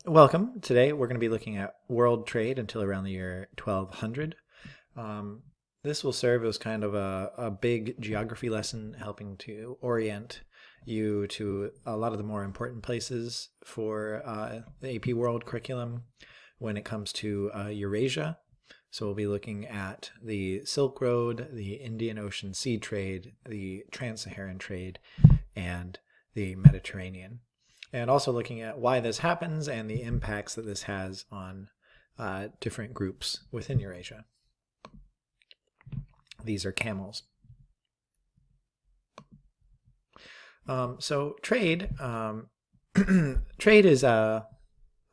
Welcome. Today we're going to be looking at world trade until around the year 1200. This will serve as kind of a big geography lesson, helping to orient you to a lot of the more important places for the AP World curriculum when it comes to Eurasia. So we'll be looking at the Silk Road, the Indian Ocean Sea Trade, the Trans-Saharan Trade, and the Mediterranean. And also looking at why this happens and the impacts that this has on different groups within Eurasia. These are camels. So trade, trade is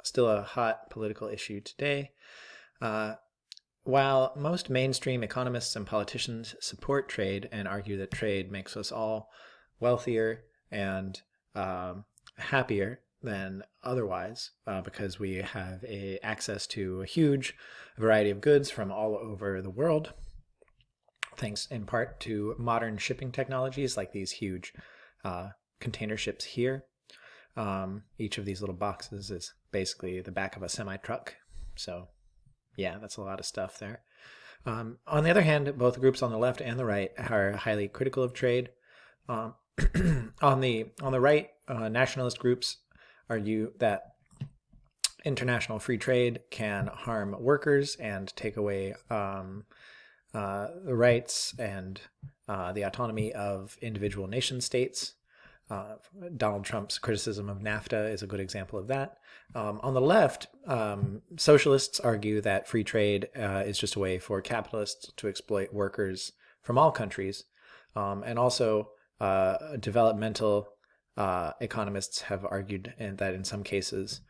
still a hot political issue today. While most mainstream economists and politicians support trade and argue that trade makes us all wealthier and happier than otherwise because we have access to a huge variety of goods from all over the world, thanks in part to modern shipping technologies like these huge container ships here. Each of these little boxes is basically the back of a semi-truck. So yeah, that's a lot of stuff there. On the other hand, both groups on the left and the right are highly critical of trade. On the right, nationalist groups argue that international free trade can harm workers and take away the rights and the autonomy of individual nation states. Donald Trump's criticism of NAFTA is a good example of that. On the left, socialists argue that free trade is just a way for capitalists to exploit workers from all countries. And also developmental economists have argued that in some cases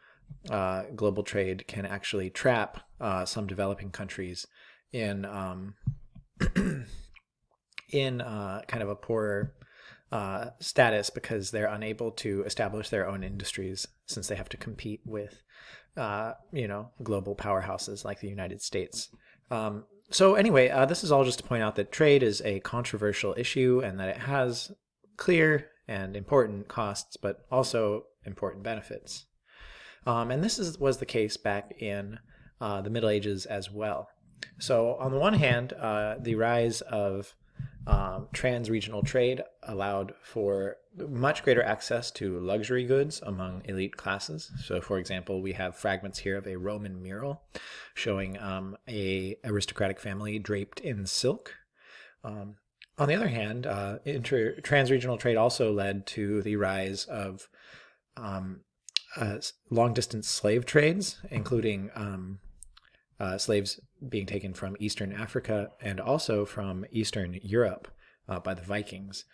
global trade can actually trap some developing countries in kind of a poorer status because they're unable to establish their own industries since they have to compete with global powerhouses like the United States. So anyway, this is all just to point out that trade is a controversial issue and that it has clear and important costs, but also important benefits. And this was the case back in the Middle Ages as well. So on the one hand, the rise of TransRegional Trade allowed for much greater access to luxury goods among elite classes. So for example, we have fragments here of a Roman mural showing a aristocratic family draped in silk. On the other hand, TransRegional Trade also led to the rise of long-distance slave trades, including slaves being taken from Eastern Africa and also from Eastern Europe by the Vikings,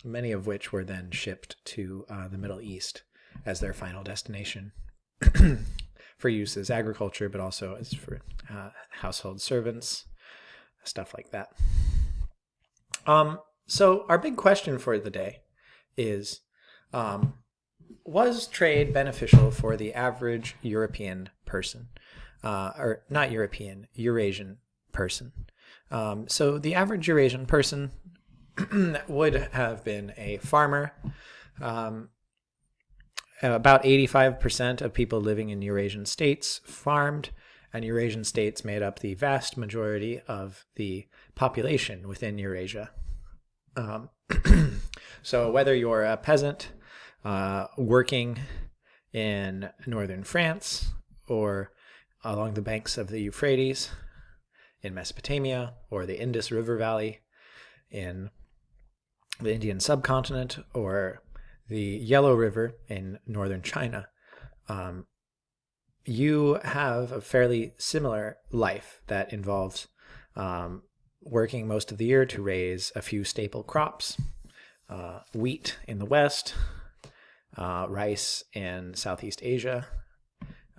many of which were then shipped to the Middle East as their final destination for use as agriculture, but also as for household servants, stuff like that. So our big question for the day is, was trade beneficial for the average European person? Or not European, Eurasian person. So the average Eurasian person would have been a farmer. About 85% of people living in Eurasian states farmed, and Eurasian states made up the vast majority of the population within Eurasia. So whether you're a peasant working in northern France or along the banks of the Euphrates in Mesopotamia, or the Indus River Valley in the Indian subcontinent, or the Yellow River in northern China, you have a fairly similar life that involves working most of the year to raise a few staple crops, wheat in the West, rice in Southeast Asia,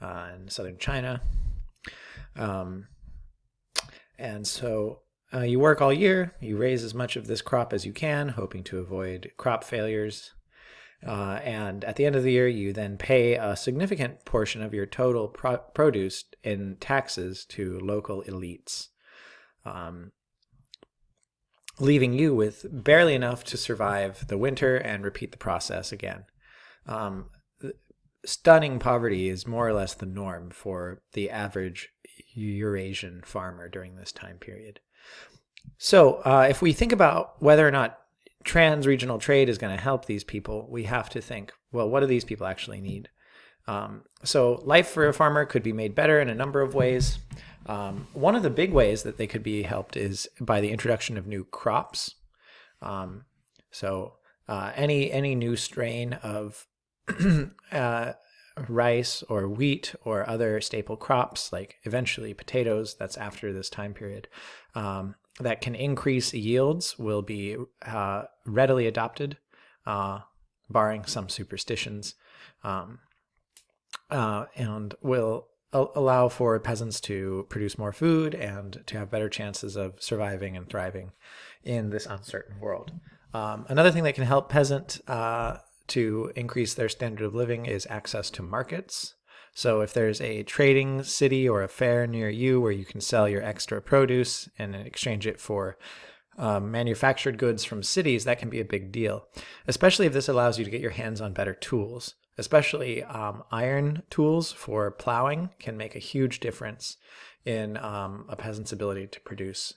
in southern China. And so you work all year, you raise as much of this crop as you can, hoping to avoid crop failures. And at the end of the year, you then pay a significant portion of your total produce in taxes to local elites, leaving you with barely enough to survive the winter and repeat the process again. stunning poverty is more or less the norm for the average Eurasian farmer during this time period. So if we think about whether or not trans-regional trade is going to help these people, we have to think, well, what do these people actually need? So life for a farmer could be made better in a number of ways. One of the big ways that they could be helped is by the introduction of new crops. Any new strain of rice or wheat or other staple crops, like eventually potatoes, that's after this time period, that can increase yields will be readily adopted, barring some superstitions, and will allow for peasants to produce more food and to have better chances of surviving and thriving in this uncertain world. Another thing that can help peasant to increase their standard of living is access to markets. So if there's a trading city or a fair near you where you can sell your extra produce and exchange it for manufactured goods from cities, that can be a big deal, especially if this allows you to get your hands on better tools. Especially iron tools for plowing can make a huge difference in a peasant's ability to produce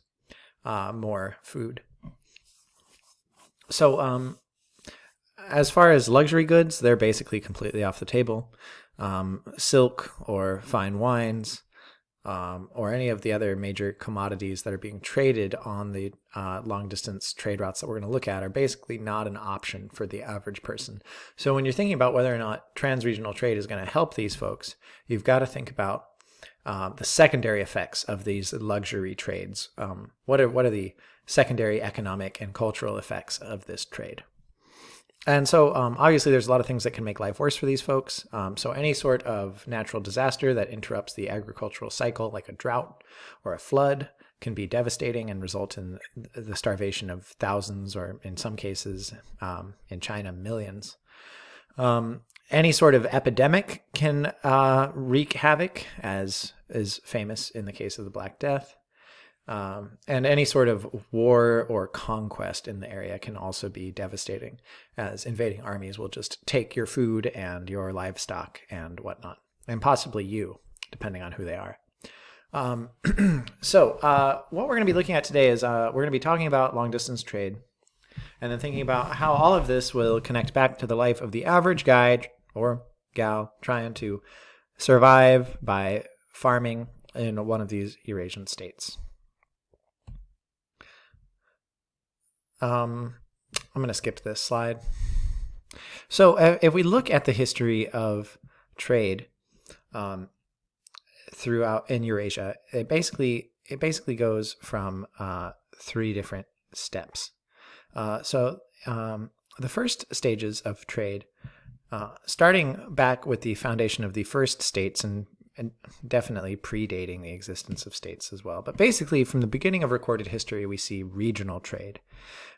more food. So as far as luxury goods, they're basically completely off the table. Silk or fine wines or any of the other major commodities that are being traded on the long-distance trade routes that we're going to look at are basically not an option for the average person. So when you're thinking about whether or not trans-regional trade is going to help these folks, you've got to think about the secondary effects of these luxury trades. What are the secondary economic and cultural effects of this trade? And so obviously there's a lot of things that can make life worse for these folks. So any sort of natural disaster that interrupts the agricultural cycle, like a drought or a flood, can be devastating and result in the starvation of thousands, or in some cases, in China, millions. Any sort of epidemic can wreak havoc, as is famous in the case of the Black Death. And any sort of war or conquest in the area can also be devastating, as invading armies will just take your food and your livestock and whatnot, and possibly you, depending on who they are. So what we're going to be looking at today is we're going to be talking about long-distance trade, and then thinking about how all of this will connect back to the life of the average guy or gal trying to survive by farming in one of these Eurasian states. I'm going to skip this slide. So if we look at the history of trade throughout in Eurasia, it basically goes from three different steps. So the first stages of trade, starting back with the foundation of the first states and definitely predating the existence of states as well. But basically, from the beginning of recorded history, we see regional trade.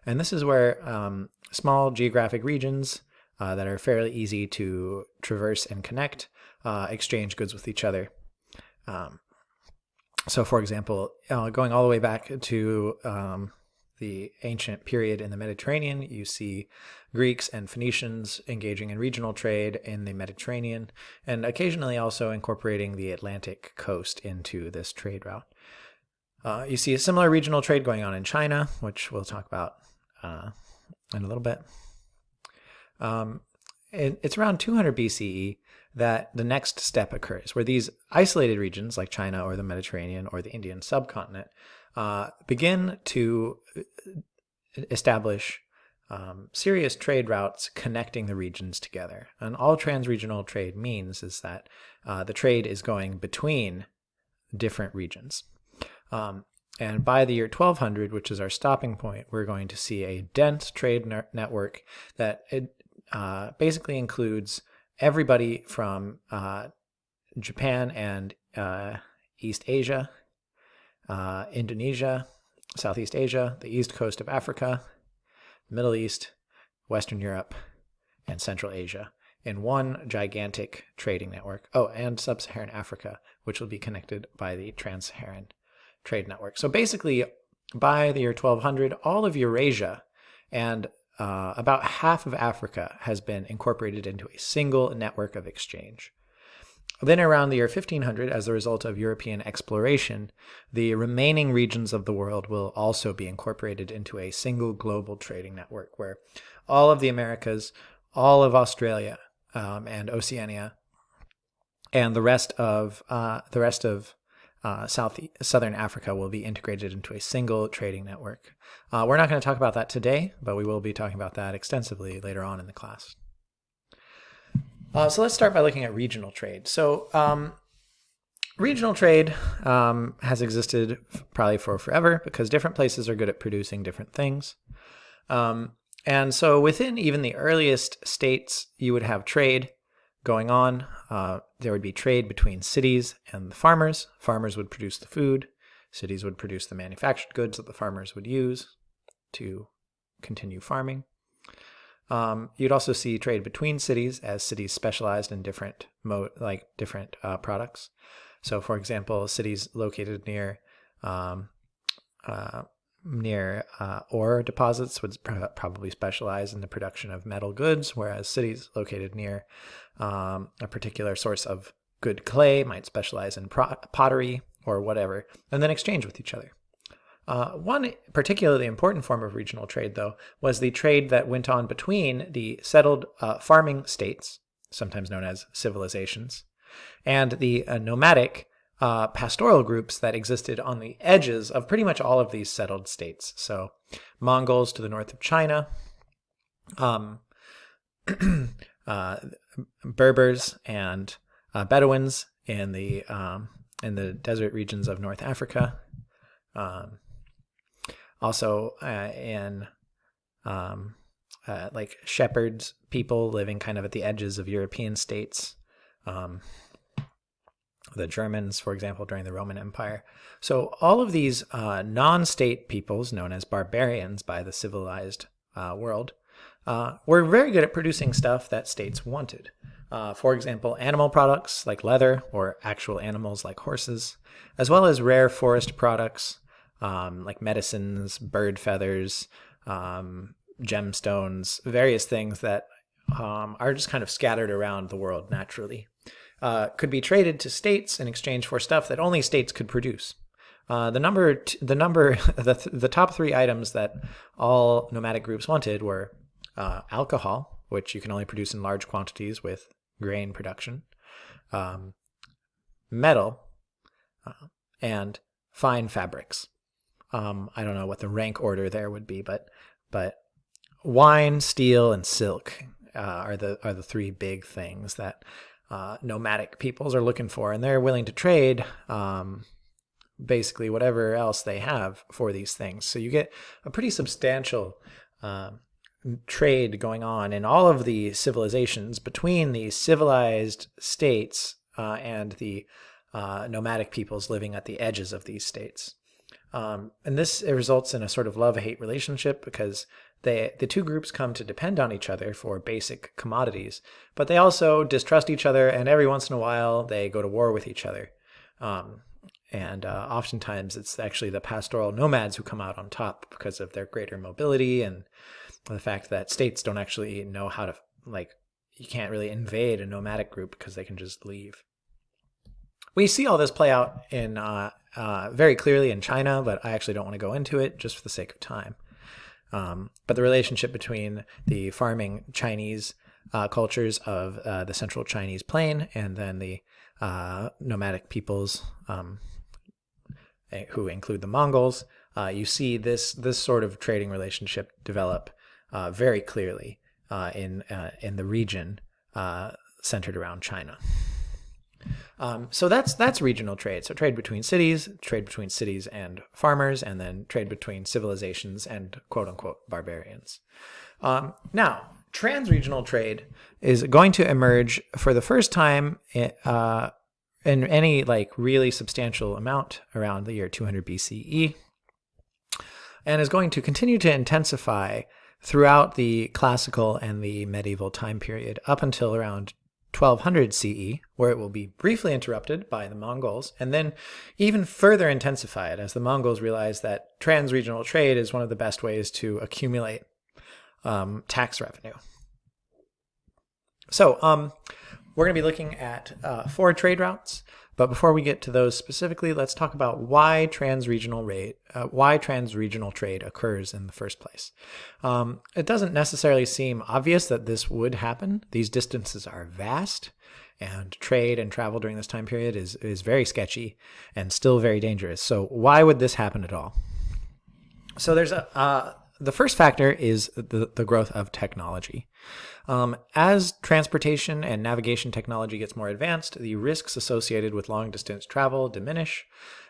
And this is where small geographic regions that are fairly easy to traverse and connect exchange goods with each other. So, for example, going all the way back to the ancient period in the Mediterranean, you see Greeks and Phoenicians engaging in regional trade in the Mediterranean, and occasionally also incorporating the Atlantic coast into this trade route. You see a similar regional trade going on in China, which we'll talk about in a little bit. It's around 200 BCE that the next step occurs, where these isolated regions like China or the Mediterranean or the Indian subcontinent begin to establish serious trade routes connecting the regions together. And all trans-regional trade means is that the trade is going between different regions. And by the year 1200, which is our stopping point, we're going to see a dense trade network that basically includes everybody from Japan and East Asia, Indonesia, Southeast Asia, the east coast of Africa, Middle East, Western Europe, and Central Asia in one gigantic trading network. Oh, and Sub-Saharan Africa, which will be connected by the TransSaharan Trade network. So basically, by the year 1200, all of Eurasia and about half of Africa has been incorporated into a single network of exchange. Then around the year 1500, as a result of European exploration, the remaining regions of the world will also be incorporated into a single global trading network where all of the Americas, all of Australia, and Oceania, and the rest of Southern Africa will be integrated into a single trading network. We're not going to talk about that today, but we will be talking about that extensively later on in the class. So let's start by looking at regional trade. So regional trade has existed probably for forever because different places are good at producing different things. And so within even the earliest states, you would have trade going on. There would be trade between cities and the farmers. Farmers would produce the food. Cities would produce the manufactured goods that the farmers would use to continue farming. You'd also see trade between cities as cities specialized in different products. So, for example, cities located near ore deposits would probably specialize in the production of metal goods, whereas cities located near a particular source of good clay might specialize in pottery or whatever, and then exchange with each other. One particularly important form of regional trade, though, was the trade that went on between the settled farming states, sometimes known as civilizations, and the nomadic pastoral groups that existed on the edges of pretty much all of these settled states. So Mongols to the north of China, Berbers and Bedouins in the desert regions of North Africa. Also in like shepherds, people living kind of at the edges of European states. The Germans, for example, during the Roman Empire. So all of these non-state peoples, known as barbarians by the civilized world, were very good at producing stuff that states wanted. For example, animal products like leather or actual animals like horses, as well as rare forest products like medicines, bird feathers, gemstones, various things that are just kind of scattered around the world naturally. Could be traded to states in exchange for stuff that only states could produce. The top three items that all nomadic groups wanted were alcohol, which you can only produce in large quantities with grain production, metal, and fine fabrics. I don't know what the rank order there would be, but wine, steel, and silk are the three big things that nomadic peoples are looking for, and they're willing to trade basically whatever else they have for these things. So you get a pretty substantial trade going on in all of the civilizations between the civilized states and the nomadic peoples living at the edges of these states. And this results in a sort of love-hate relationship because the two groups come to depend on each other for basic commodities, but they also distrust each other, and every once in a while they go to war with each other. And oftentimes it's actually the pastoral nomads who come out on top because of their greater mobility and the fact that states don't actually know how to, you can't really invade a nomadic group because they can just leave. We see all this play out in very clearly in China, but I actually don't want to go into it just for the sake of time. But the relationship between the farming Chinese cultures of the central Chinese plain and then the nomadic peoples who include the Mongols, you see this sort of trading relationship develop very clearly in the region centered around China. So that's regional trade. So trade between cities and farmers, and then trade between civilizations and quote-unquote barbarians. Now, transregional trade is going to emerge for the first time in any really substantial amount around the year 200 BCE, and is going to continue to intensify throughout the classical and the medieval time period up until around 1200 CE, where it will be briefly interrupted by the Mongols, and then even further intensified as the Mongols realize that transregional trade is one of the best ways to accumulate tax revenue. So we're going to be looking at 4 trade routes. But before we get to those specifically, let's talk about why transregional trade occurs in the first place. It doesn't necessarily seem obvious that this would happen. These distances are vast, and trade and travel during this time period is very sketchy and still very dangerous. So why would this happen at all? So there's the first factor is the growth of technology. As transportation and navigation technology gets more advanced, the risks associated with long-distance travel diminish,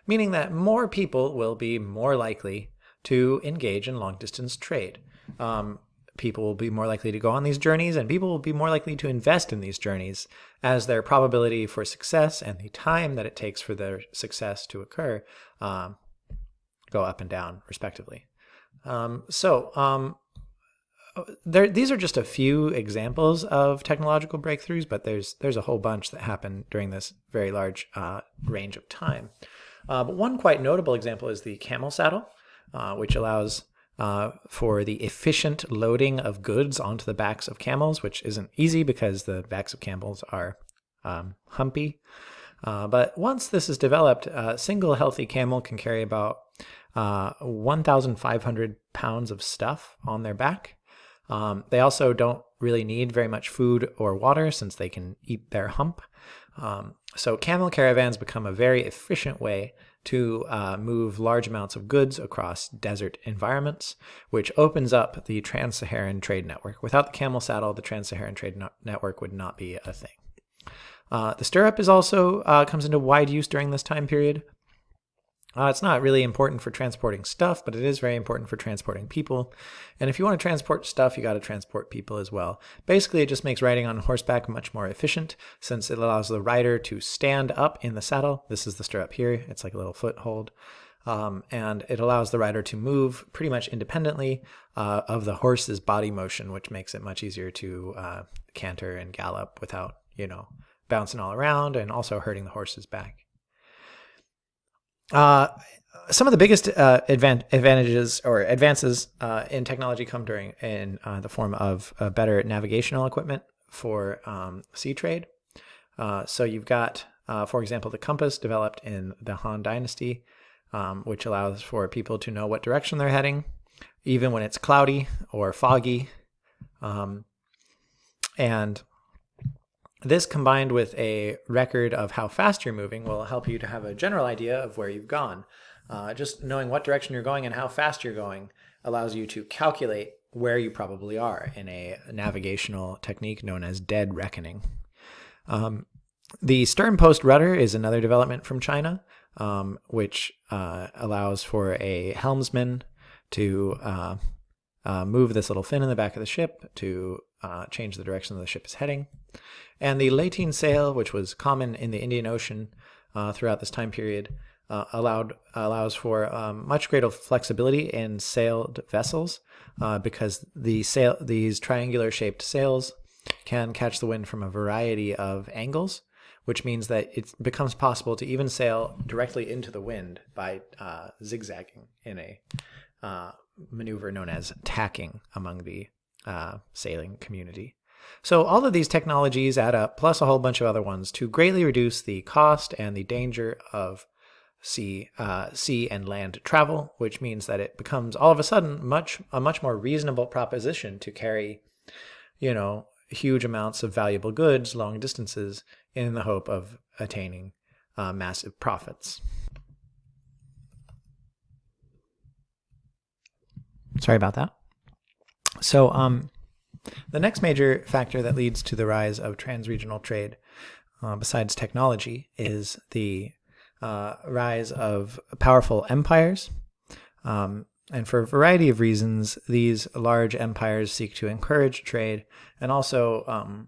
meaning that more people will be more likely to engage in long-distance trade. People will be more likely to go on these journeys, and people will be more likely to invest in these journeys as their probability for success and the time that it takes for their success to occur go up and down, respectively. These are just a few examples of technological breakthroughs, but there's a whole bunch that happen during this very large range of time. But one quite notable example is the camel saddle, which allows for the efficient loading of goods onto the backs of camels, which isn't easy because the backs of camels are humpy. But once this is developed, a single healthy camel can carry about 1,500 pounds of stuff on their back. They also don't really need very much food or water since they can eat their hump. So camel caravans become a very efficient way to move large amounts of goods across desert environments, which opens up the Trans-Saharan Trade Network. Without the camel saddle, the Trans-Saharan Trade Network would not be a thing. The stirrup is also comes into wide use during this time period. It's not really important for transporting stuff, but it is very important for transporting people. And if you want to transport stuff, you got to transport people as well. Basically, it just makes riding on horseback much more efficient since it allows the rider to stand up in the saddle. This is the stirrup here. It's like a little foothold. And it allows the rider to move pretty much independently of the horse's body motion, which makes it much easier to canter and gallop without, bouncing all around and also hurting the horse's back. Some of the biggest advantages or advances in technology come in the form of better navigational equipment for sea trade. So you've got, for example, the compass developed in the Han Dynasty, which allows for people to know what direction they're heading, even when it's cloudy or foggy. And this, combined with a record of how fast you're moving, will help you to have a general idea of where you've gone. Just knowing what direction you're going and how fast you're going allows you to calculate where you probably are in a navigational technique known as dead reckoning. The stern post rudder is another development from China, which allows for a helmsman to move this little fin in the back of the ship to change the direction the ship is heading. And the lateen sail, which was common in the Indian Ocean throughout this time period, allows for much greater flexibility in sailed vessels because these triangular-shaped sails can catch the wind from a variety of angles, which means that it becomes possible to even sail directly into the wind by zigzagging in a maneuver known as tacking among the sailing community. So all of these technologies add up, plus a whole bunch of other ones, to greatly reduce the cost and the danger of sea and land travel, which means that it becomes all of a sudden a much more reasonable proposition to carry, huge amounts of valuable goods long distances in the hope of attaining massive profits. Sorry about that. So the next major factor that leads to the rise of transregional trade, besides technology, is the rise of powerful empires. And for a variety of reasons, these large empires seek to encourage trade and also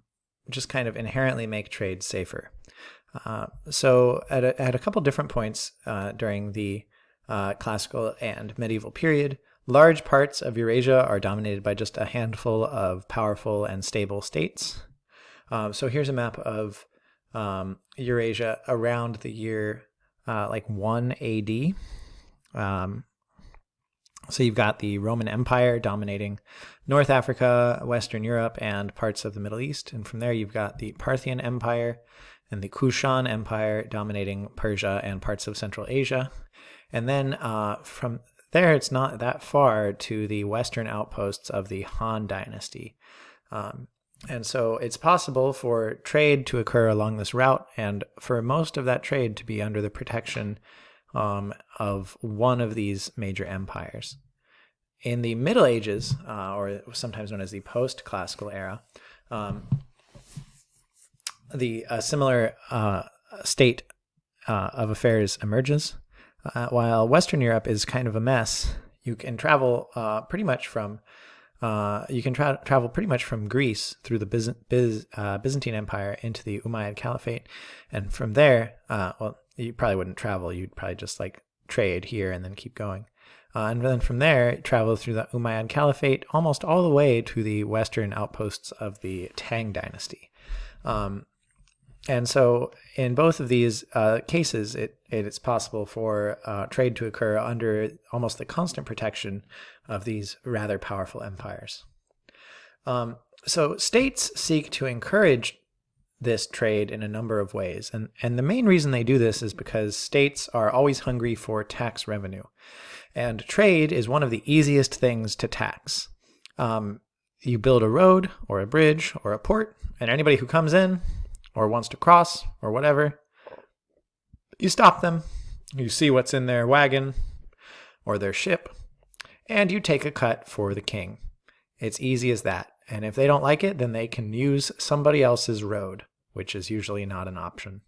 just kind of inherently make trade safer. So at a couple different points during the classical and medieval period, large parts of Eurasia are dominated by just a handful of powerful and stable states. So here's a map of Eurasia around the year 1 AD. So you've got the Roman Empire dominating North Africa, Western Europe, and parts of the Middle East. And from there, you've got the Parthian Empire and the Kushan Empire dominating Persia and parts of Central Asia. And then from there, it's not that far to the western outposts of the Han Dynasty. And so it's possible for trade to occur along this route, and for most of that trade to be under the protection of one of these major empires. In the Middle Ages, or sometimes known as the post-classical era, a similar state of affairs emerges. While Western Europe is kind of a mess, you can travel pretty much from travel pretty much from Greece through the Byzantine Empire into the Umayyad Caliphate, and from there, you probably wouldn't travel. You'd probably just like trade here and then keep going. And then from there, travel through the Umayyad Caliphate almost all the way to the western outposts of the Tang Dynasty. And so in both of these cases, it's possible for trade to occur under almost the constant protection of these rather powerful empires. So states seek to encourage this trade in a number of ways. And the main reason they do this is because states are always hungry for tax revenue. And trade is one of the easiest things to tax. You build a road or a bridge or a port, and anybody who comes in or wants to cross or whatever, you stop them, you see what's in their wagon or their ship, and you take a cut for the king. It's easy as that. And if they don't like it, then they can use somebody else's road, which is usually not an option.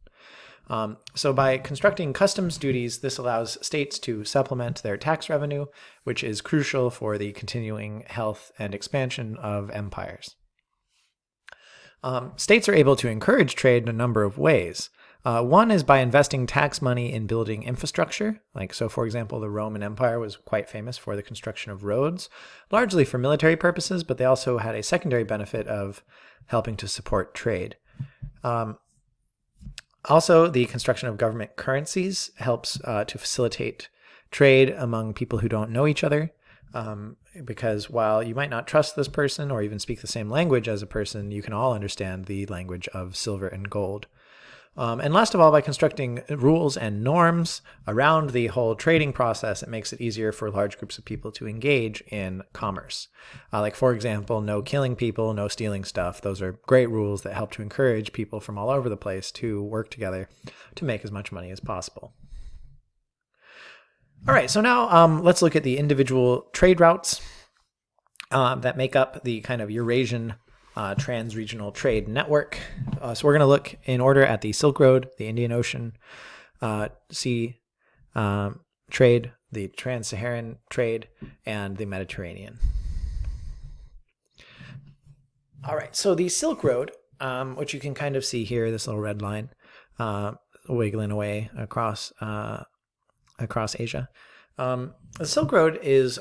So by constructing customs duties, this allows states to supplement their tax revenue, which is crucial for the continuing health and expansion of empires. States are able to encourage trade in a number of ways. One is by investing tax money in building infrastructure. So for example, the Roman Empire was quite famous for the construction of roads, largely for military purposes, but they also had a secondary benefit of helping to support trade. Also, the construction of government currencies helps to facilitate trade among people who don't know each other. Because while you might not trust this person or even speak the same language as a person, you can all understand the language of silver and gold. And last of all, by constructing rules and norms around the whole trading process, it makes it easier for large groups of people to engage in commerce. For example, no killing people, no stealing stuff. Those are great rules that help to encourage people from all over the place to work together to make as much money as possible. All right, so now let's look at the individual trade routes that make up the kind of Eurasian TransRegional Trade network. So we're going to look in order at the Silk Road, the Indian Ocean Sea trade, the Trans-Saharan Trade, and the Mediterranean. All right, so the Silk Road, which you can kind of see here, this little red line wiggling away across Asia. The Silk Road is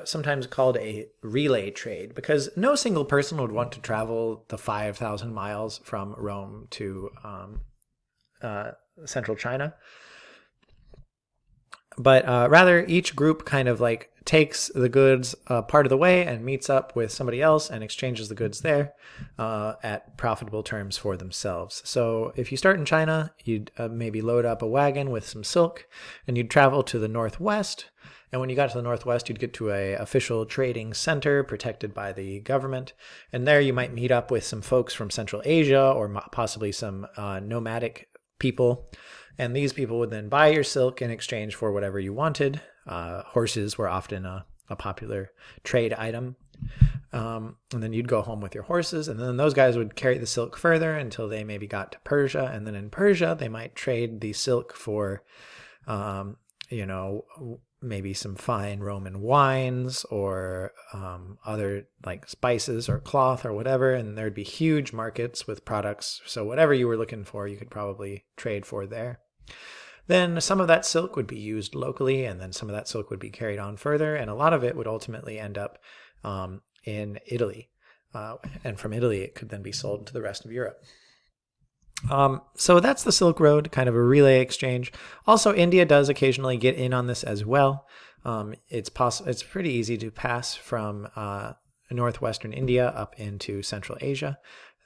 sometimes called a relay trade because no single person would want to travel the 5,000 miles from Rome to central China. But rather, each group kind of takes the goods part of the way and meets up with somebody else and exchanges the goods there at profitable terms for themselves. So if you start in China, you'd maybe load up a wagon with some silk and you'd travel to the northwest. And when you got to the northwest, you'd get to an official trading center protected by the government. And there you might meet up with some folks from Central Asia or possibly some nomadic people. And these people would then buy your silk in exchange for whatever you wanted. Horses were often a popular trade item. And then you'd go home with your horses. And then those guys would carry the silk further until they maybe got to Persia. And then in Persia, they might trade the silk for, maybe some fine Roman wines or other spices or cloth or whatever. And there'd be huge markets with products. So whatever you were looking for, you could probably trade for there. Then some of that silk would be used locally, and then some of that silk would be carried on further, and a lot of it would ultimately end up in Italy. And from Italy, it could then be sold to the rest of Europe. So that's the Silk Road, kind of a relay exchange. Also, India does occasionally get in on this as well. It's pretty easy to pass from northwestern India up into Central Asia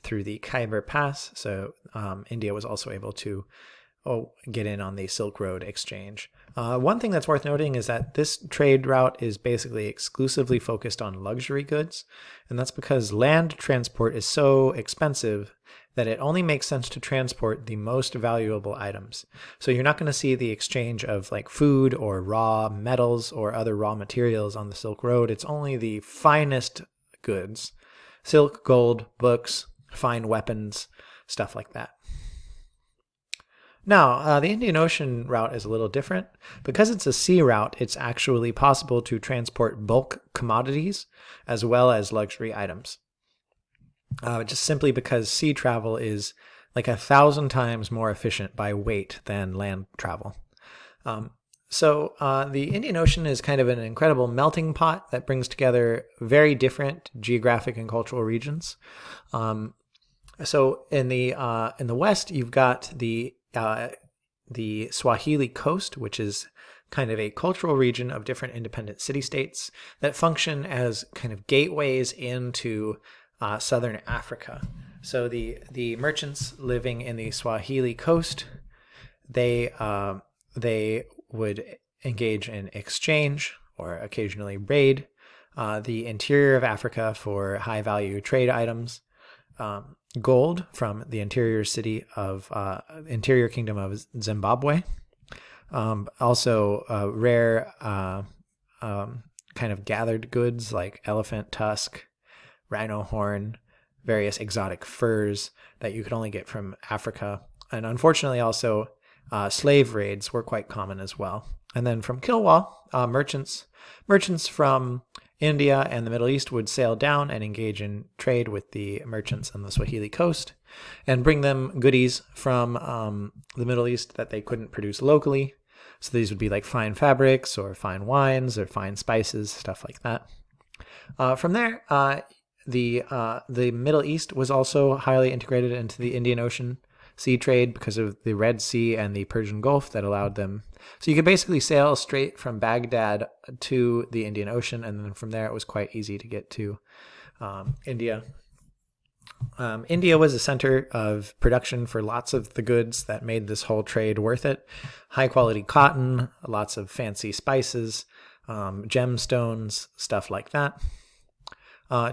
through the Khyber Pass. So India was also able to get in on the Silk Road exchange. One thing that's worth noting is that this trade route is basically exclusively focused on luxury goods, and that's because land transport is so expensive that it only makes sense to transport the most valuable items. So you're not going to see the exchange of like food or raw metals or other raw materials on the Silk Road. It's only the finest goods: silk, gold, books, fine weapons, stuff like that. Now, the Indian Ocean route is a little different. Because it's a sea route, it's actually possible to transport bulk commodities as well as luxury items. Just simply because sea travel is like 1,000 times more efficient by weight than land travel. So the Indian Ocean is kind of an incredible melting pot that brings together very different geographic and cultural regions. So in the west, you've got the Swahili coast, which is kind of a cultural region of different independent city-states that function as kind of gateways into southern Africa. So the merchants living in the Swahili coast, they would engage in exchange or occasionally raid the interior of Africa for high-value trade items. Gold from the interior kingdom of Zimbabwe. Also rare kind of gathered goods like elephant tusk, rhino horn, various exotic furs that you could only get from Africa. And unfortunately also slave raids were quite common as well. And then from Kilwa, merchants from India and the Middle East would sail down and engage in trade with the merchants on the Swahili coast and bring them goodies from the Middle East that they couldn't produce locally. So these would be like fine fabrics or fine wines or fine spices, stuff like that. From there, the Middle East was also highly integrated into the Indian Ocean sea trade because of the Red Sea and the Persian Gulf that allowed them. So you could basically sail straight from Baghdad to the Indian Ocean, and then from there it was quite easy to get to India. India was a center of production for lots of the goods that made this whole trade worth it. High quality cotton, lots of fancy spices, gemstones, stuff like that.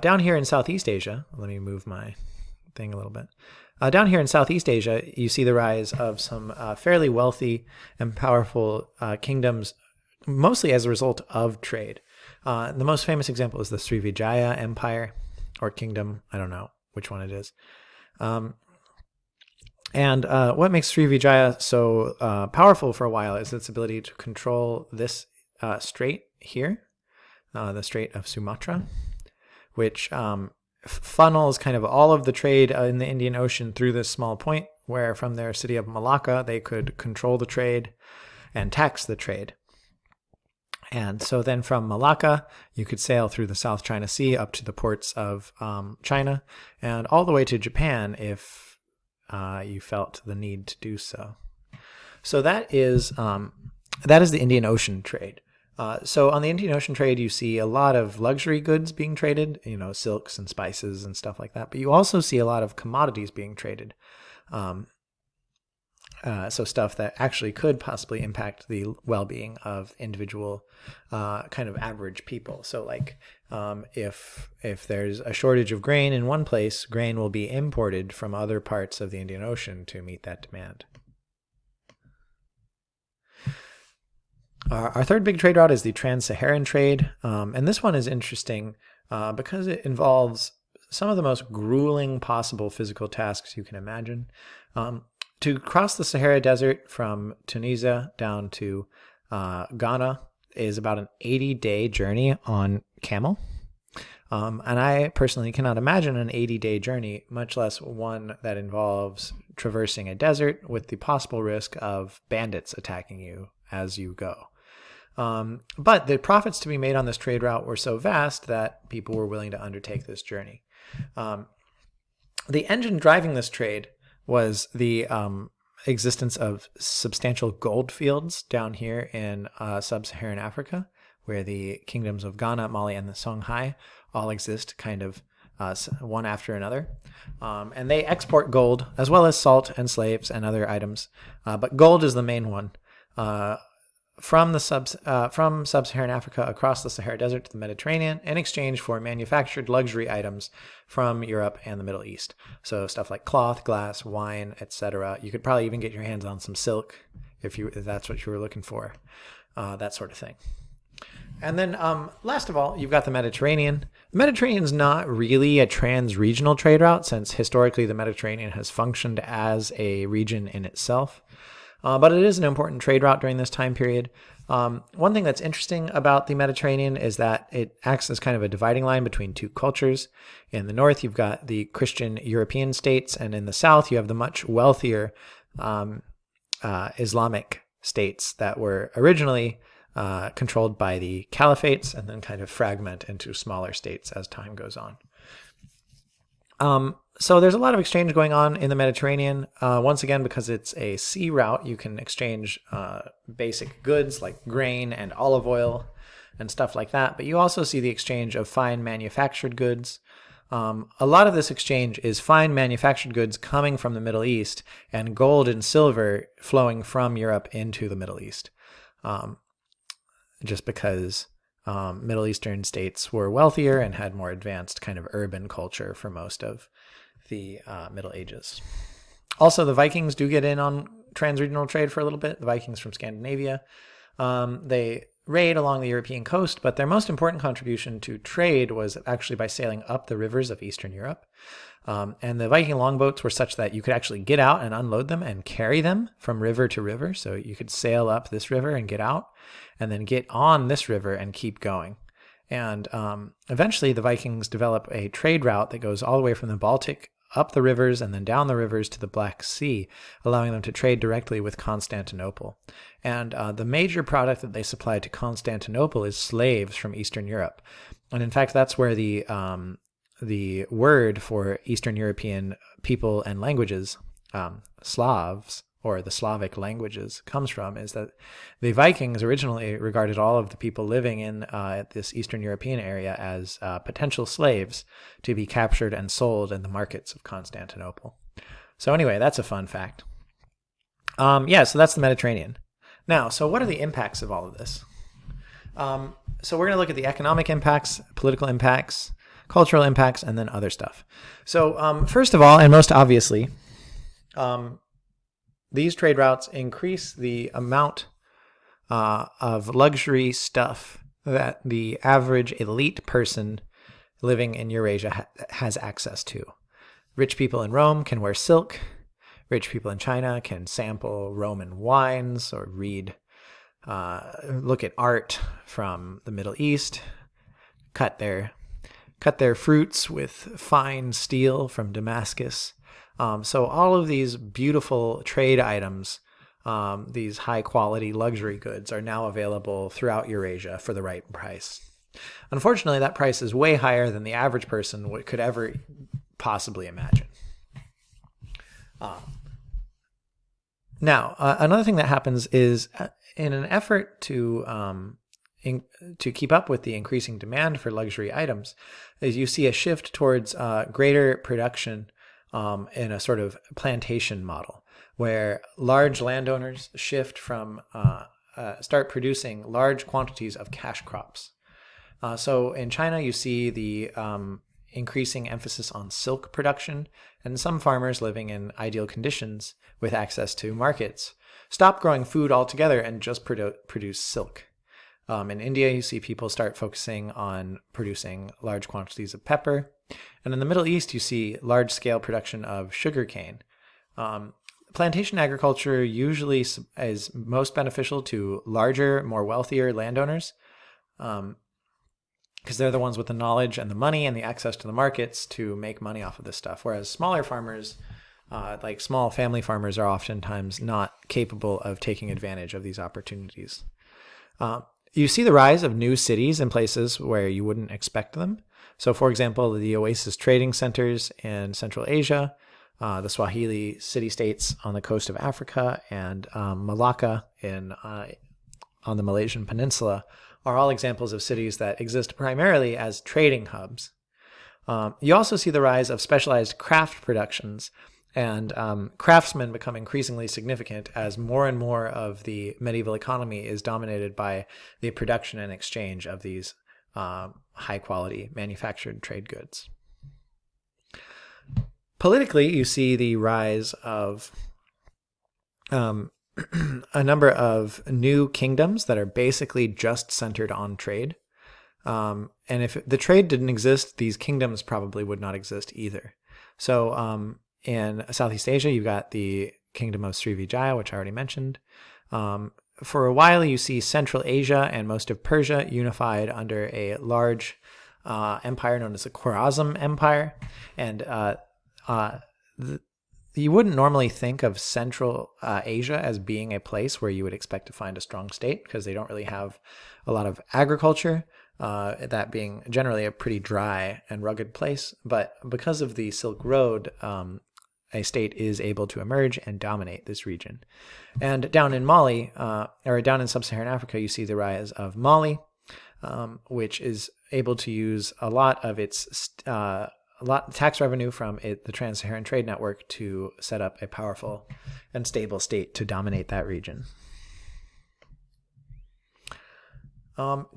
Down here in Southeast Asia, let me move my thing a little bit. Down here in Southeast Asia, you see the rise of some fairly wealthy and powerful kingdoms, mostly as a result of trade. The most famous example is the Srivijaya Empire, or kingdom. I don't know which one it is. And what makes Srivijaya so powerful for a while is its ability to control this strait here, the Strait of Sumatra, which funnels kind of all of the trade in the Indian Ocean through this small point where from their city of Malacca, they could control the trade and tax the trade. And so then from Malacca, you could sail through the South China Sea up to the ports of China and all the way to Japan if you felt the need to do so. So that is the Indian Ocean trade. So on the Indian Ocean trade, you see a lot of luxury goods being traded, silks and spices and stuff like that. But you also see a lot of commodities being traded. So stuff that actually could possibly impact the well-being of individual kind of average people. So like if there's a shortage of grain in one place, grain will be imported from other parts of the Indian Ocean to meet that demand. Our third big trade route is the TransSaharan Trade, and this one is interesting because it involves some of the most grueling possible physical tasks you can imagine. To cross the Sahara Desert from Tunisia down to Ghana is about an 80-day journey on camel. And I personally cannot imagine an 80-day journey, much less one that involves traversing a desert with the possible risk of bandits attacking you as you go. But the profits to be made on this trade route were so vast that people were willing to undertake this journey. The engine driving this trade was the existence of substantial gold fields down here in sub-Saharan Africa, where the kingdoms of Ghana, Mali, and the Songhai all exist kind of one after another. And they export gold as well as salt and slaves and other items. But gold is the main one. From sub-Saharan Africa across the Sahara Desert to the Mediterranean in exchange for manufactured luxury items from Europe and the Middle East. So stuff like cloth, glass, wine, etc. You could probably even get your hands on some silk if that's what you were looking for, that sort of thing. And then last of all, you've got the Mediterranean. The Mediterranean's not really a trans-regional trade route, since historically the Mediterranean has functioned as a region in itself. But it is an important trade route during this time period. One thing that's interesting about the Mediterranean is that it acts as kind of a dividing line between two cultures. In the north, you've got the Christian European states, and in the south, you have the much wealthier Islamic states that were originally controlled by the caliphates and then kind of fragment into smaller states as time goes on. So there's a lot of exchange going on in the Mediterranean. Once again, because it's a sea route, you can exchange basic goods like grain and olive oil and stuff like that. But you also see the exchange of fine manufactured goods. A lot of this exchange is fine manufactured goods coming from the Middle East and gold and silver flowing from Europe into the Middle East. Just because Middle Eastern states were wealthier and had more advanced kind of urban culture for most of the Middle Ages. Also, the Vikings do get in on trans-regional trade for a little bit. The Vikings from Scandinavia. They raid along the European coast, but their most important contribution to trade was actually by sailing up the rivers of Eastern Europe. And the Viking longboats were such that you could actually get out and unload them and carry them from river to river. So you could sail up this river and get out, and then get on this river and keep going. And eventually the Vikings develop a trade route that goes all the way from the Baltic up the rivers and then down the rivers to the Black Sea, allowing them to trade directly with Constantinople. And the major product that they supply to Constantinople is slaves from Eastern Europe. And in fact, that's where the word for Eastern European people and languages, Slavs, or the Slavic languages, comes from, is that the Vikings originally regarded all of the people living in this Eastern European area as potential slaves to be captured and sold in the markets of Constantinople. So anyway, that's a fun fact. So that's the Mediterranean. Now, so what are the impacts of all of this? So we're going to look at the economic impacts, political impacts, cultural impacts, and then other stuff. So first of all, and most obviously, these trade routes increase the amount of luxury stuff that the average elite person living in Eurasia has access to. Rich people in Rome can wear silk. Rich people in China can sample Roman wines or look at art from the Middle East, cut their fruits with fine steel from Damascus. So all of these beautiful trade items, these high-quality luxury goods, are now available throughout Eurasia for the right price. Unfortunately, that price is way higher than the average person could ever possibly imagine. Now, another thing that happens is, in an effort to keep up with the increasing demand for luxury items, is you see a shift towards greater production in a sort of plantation model, where large landowners shift from start producing large quantities of cash crops. So in China, you see the increasing emphasis on silk production, and some farmers living in ideal conditions with access to markets stop growing food altogether and just produce silk. In India, you see people start focusing on producing large quantities of pepper. And in the Middle East, you see large-scale production of sugarcane. Plantation agriculture usually is most beneficial to larger, more wealthier landowners, because they're the ones with the knowledge and the money and the access to the markets to make money off of this stuff. Whereas smaller farmers, like small family farmers, are oftentimes not capable of taking advantage of these opportunities. You see the rise of new cities in places where you wouldn't expect them. So, for example, the oasis trading centers in Central Asia, the Swahili city-states on the coast of Africa, and Malacca in on the Malaysian peninsula are all examples of cities that exist primarily as trading hubs. You also see the rise of specialized craft productions, and craftsmen become increasingly significant as more and more of the medieval economy is dominated by the production and exchange of these high-quality manufactured trade goods. Politically, you see the rise of a number of new kingdoms that are basically just centered on trade. And if the trade didn't exist, these kingdoms probably would not exist either. So in Southeast Asia, you've got the kingdom of Srivijaya, which I already mentioned. For a while, you see Central Asia and most of Persia unified under a large empire known as the Khwarazm Empire. And you wouldn't normally think of Central Asia as being a place where you would expect to find a strong state, because they don't really have a lot of agriculture, that being generally a pretty dry and rugged place. But because of the Silk Road, a state is able to emerge and dominate this region. And down in Mali, or down in sub-Saharan Africa, you see the rise of Mali, which is able to use a lot of its tax revenue from the TransSaharan Trade network to set up a powerful and stable state to dominate that region.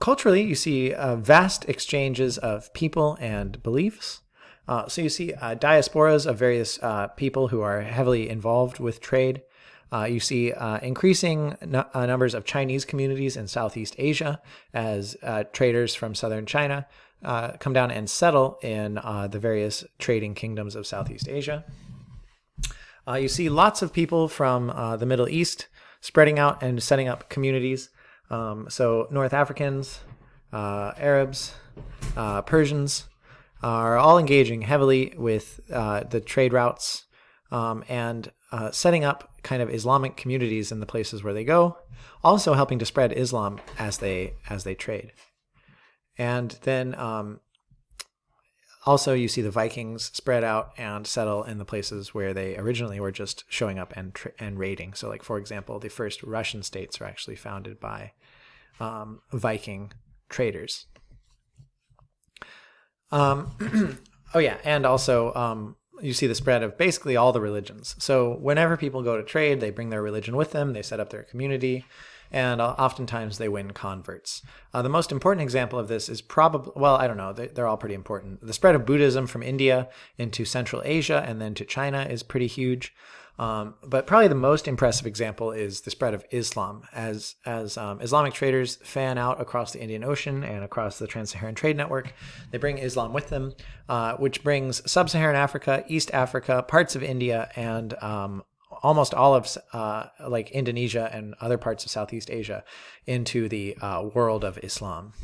Culturally, you see vast exchanges of people and beliefs. So you see diasporas of various people who are heavily involved with trade. You see increasing numbers of Chinese communities in Southeast Asia as traders from southern China come down and settle in the various trading kingdoms of Southeast Asia. You see lots of people from the Middle East spreading out and setting up communities. So North Africans, Arabs, Persians are all engaging heavily with the trade routes and setting up kind of Islamic communities in the places where they go, also helping to spread Islam as they trade. And then also you see the Vikings spread out and settle in the places where they originally were just showing up and raiding. So like, for example, the first Russian states are actually founded by Viking traders. Oh yeah, and also you see the spread of basically all the religions. So whenever people go to trade, they bring their religion with them, they set up their community, and oftentimes they win converts. The most important example of this is probably, well, I don't know, they're all pretty important. The spread of Buddhism from India into Central Asia and then to China is pretty huge. But probably the most impressive example is the spread of Islam. As Islamic traders fan out across the Indian Ocean and across the Trans-Saharan Trade network, they bring Islam with them, which brings sub-Saharan Africa, East Africa, parts of India, and almost all of like Indonesia and other parts of Southeast Asia into the world of Islam.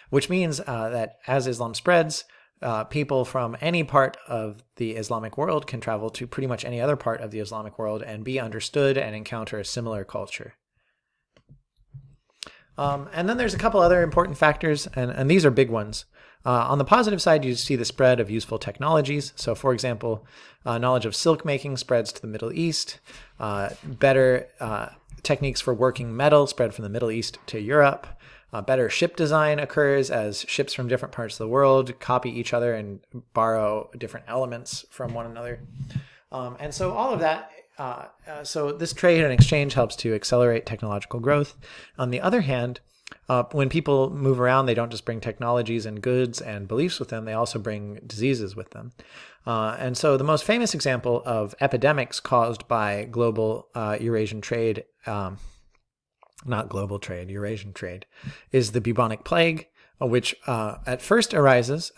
Which means that as Islam spreads, people from any part of the Islamic world can travel to pretty much any other part of the Islamic world and be understood and encounter a similar culture. And then there's a couple other important factors, and these are big ones. On the positive side, you see the spread of useful technologies. So, for example, knowledge of silk making spreads to the Middle East. Better techniques for working metal spread from the Middle East to Europe. Better ship design occurs as ships from different parts of the world copy each other and borrow different elements from one another. And so all of that, so this trade and exchange helps to accelerate technological growth. On the other hand, when people move around, they don't just bring technologies and goods and beliefs with them, they also bring diseases with them. And so the most famous example of epidemics caused by global Eurasian trade, not global trade, Eurasian trade, is the bubonic plague, which at first arises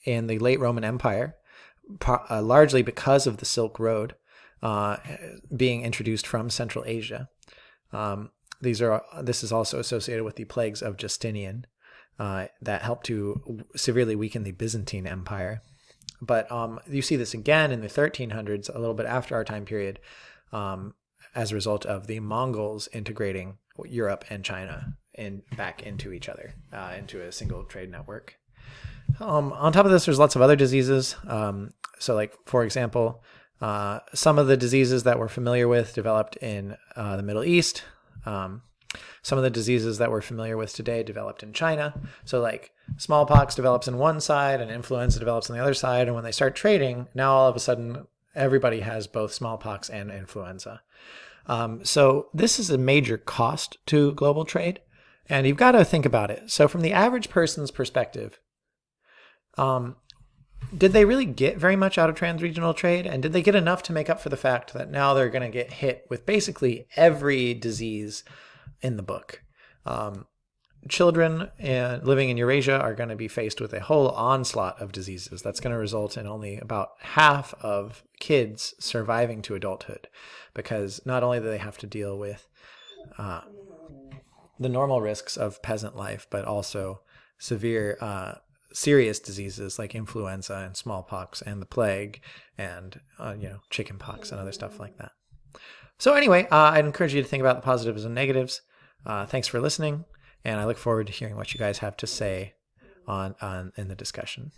in the late Roman Empire, largely because of the Silk Road being introduced from Central Asia. This is also associated with the plagues of Justinian that helped to severely weaken the Byzantine Empire. But you see this again in the 1300s, a little bit after our time period, as a result of the Mongols integrating Europe and China back into each other, into a single trade network. On top of this, there's lots of other diseases. So like, for example, some of the diseases that we're familiar with developed in the Middle East. Some of the diseases that we're familiar with today developed in China. So like smallpox develops in one side and influenza develops on the other side. And when they start trading, now all of a sudden everybody has both smallpox and influenza. So this is a major cost to global trade. And you've got to think about it. So from the average person's perspective, did they really get very much out of transregional trade? And did they get enough to make up for the fact that now they're going to get hit with basically every disease in the book? Children living in Eurasia are going to be faced with a whole onslaught of diseases. That's going to result in only about half of kids surviving to adulthood, because not only do they have to deal with the normal risks of peasant life, but also severe serious diseases like influenza and smallpox and the plague and chickenpox and other stuff like that. So anyway, I'd encourage you to think about the positives and negatives. Thanks for listening, and I look forward to hearing what you guys have to say in the discussion.